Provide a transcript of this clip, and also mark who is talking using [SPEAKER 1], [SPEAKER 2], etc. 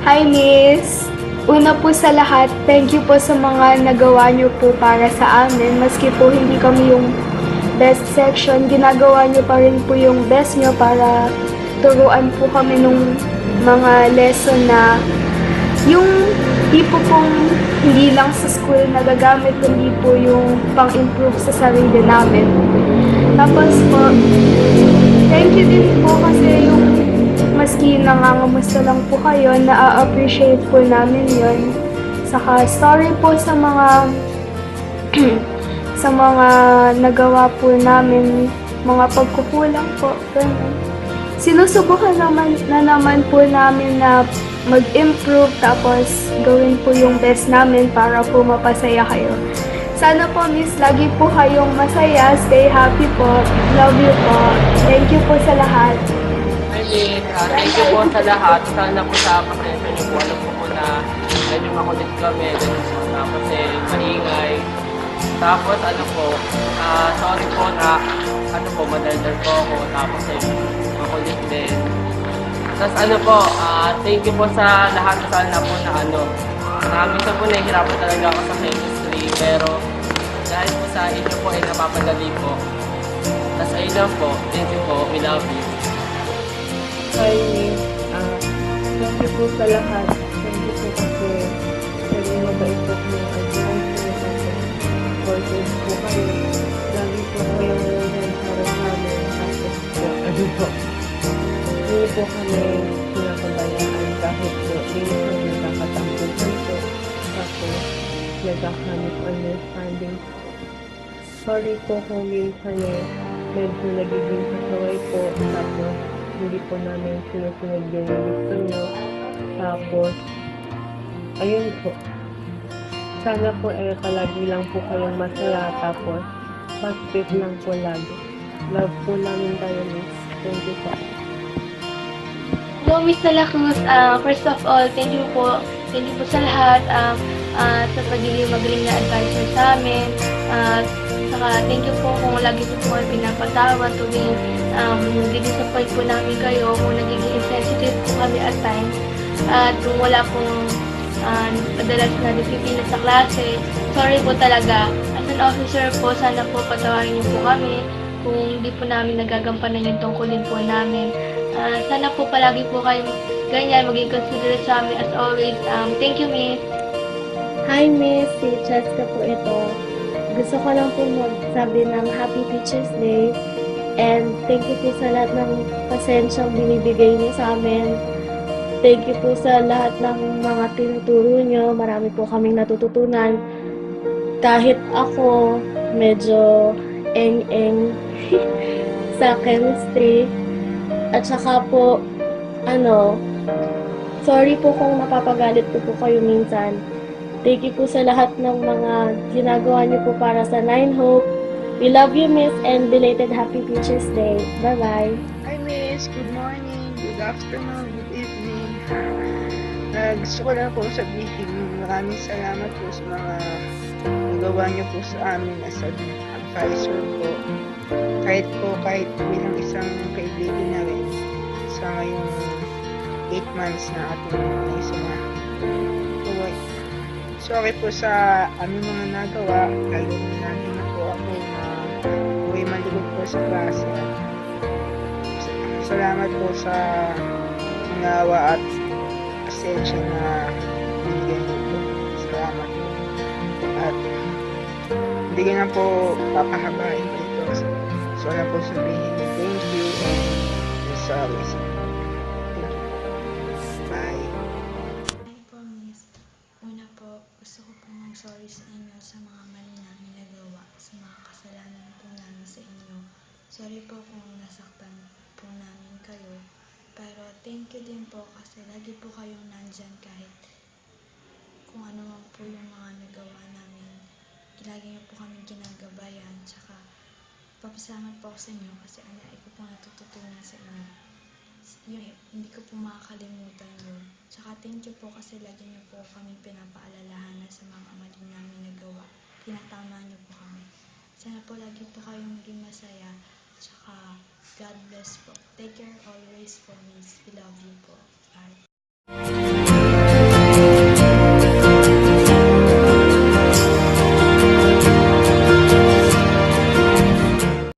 [SPEAKER 1] Hi, Miss! Una po sa lahat, thank you po sa mga nagawa niyo po para sa amin. Maski po hindi kami yung best section, ginagawa niyo pa rin po yung best niyo para turuan po kami nung mga lesson na yung tipo pong hindi lang sa school nagagamit, kundi po yung pang-improve sa sarili namin. Tapos po, thank you din po kasi yung maski nangangamusta lang po kayo, na-appreciate po namin yon. Saka sorry po sa mga sa mga nagawa po namin, mga pagkukulang po. Ganun. Sinusubukan naman po namin na mag-improve tapos gawin po yung best namin para po mapasaya kayo. Sana po, Miss, lagi po kayong masaya. Stay happy po. Love you po. Thank you po sa lahat.
[SPEAKER 2] I mean, thank you po sa lahat. Sana po sa pasensya niyo po. Alam ko po na medyo makulit kami. Tapos maingay. Tapos sorry po na madaldal po ako. Tapos makulit din. Tapos thank you po sa lahat. Sana po na minsan po nahihirapan talaga ako sa chemistry. Pero dahil po sa inyo po ay napapadali po. Tapos ayun lang po. Thank you po. We love you.
[SPEAKER 3] Hi, Miss. Thank you po sa lahat. Thank you po kasi naging mabait po yung advice niyo kasi supportive po kayo. Lagi po kayong nandyan para sa amin. Tapos po, hindi po kami pinakabayaan kahit po minsan nagkakatampusan po. Tapos nagkakamit understanding po. Sorry po kung minsan medyo nagiging kasaway po. Tapos hindi po namin sinusunod yung gusto nyo. Tapos, ayun po. Sana po palagi lang po kayong masaya. Tapos, positive lang po lagi. Love po namin tayo, Miss. Thank you po.
[SPEAKER 4] Hello, Miss Salacruz. First of all, thank you po. Thank you po sa lahat sa pagiging magaling na advisor sa amin. Saka thank you po kung lagi po po pinapatawad tuwing nagdi-disappoint po namin kayo, kung nagiging insensitive po kami at times. At kung wala pong madalas na disiplina sa klase, sorry po talaga. As an officer po, sana po patawarin niyo po kami kung hindi po namin nagagampanan yung tungkulin po namin. Sana po palagi po kayong ganyan, maging considerate sa amin as always. Thank you, Miss.
[SPEAKER 5] Hi, Miss. Si Cheska po ito. Gusto ko lang po magsabi ng Happy Teacher's Day. And thank you po sa lahat ng pasensyang binibigay niyo sa amin. Thank you po sa lahat ng mga tinuturo niyo. Marami po kaming natututunan. Kahit ako, medyo eng-eng sa chemistry. At saka po, sorry po kung napapagalit ko po kayo minsan. Thank you po sa lahat ng mga ginagawa niyo po para sa Nine Hope. We love you, Miss, and belated Happy Teacher's Day. Bye-bye.
[SPEAKER 6] Hi, Miss. Good morning, good afternoon, good evening. Gusto ko lang po sabihin, maraming salamat po sa mga nagawa niyo po sa amin as an advisor po. Kahit bilang isang kaibigan na rin sa ngayong 8 months na ating naisamahan. Sorry po sa aming mga nagawa, lalo na po ako na buhay maligod po sa klase. Salamat po sa mga awa at pasensya na binigyan niyo po. Salamat po. At hindi ko na po papahabain dito. So na po sabihin, thank you and sorry. Thank you. Bye.
[SPEAKER 7] Hi po, Miss. Una po, gusto ko po mag-sorry sa inyo sa mga mali namin nagawa, sa mga kasalanan po namin sa inyo. Sorry po kung nasaktan po namin kayo. Pero thank you din po kasi lagi po kayong nandyan kahit kung ano man po yung mga nagawa namin. Lagi niyo po kami ginagabayan. Tsaka papasalamat po ako sa inyo kasi ang dami ko po natututunan sa inyo. Hindi ko po makakalimutan yun. Tsaka thank you po kasi lagi niyo po kami pinapaalalahanan sa mga mali namin nagawa. Tinatama niyo po kami. Sana po lagi po kayong maging masaya. Tsaka God bless po. Take care always po, Miss. We love you po. Bye.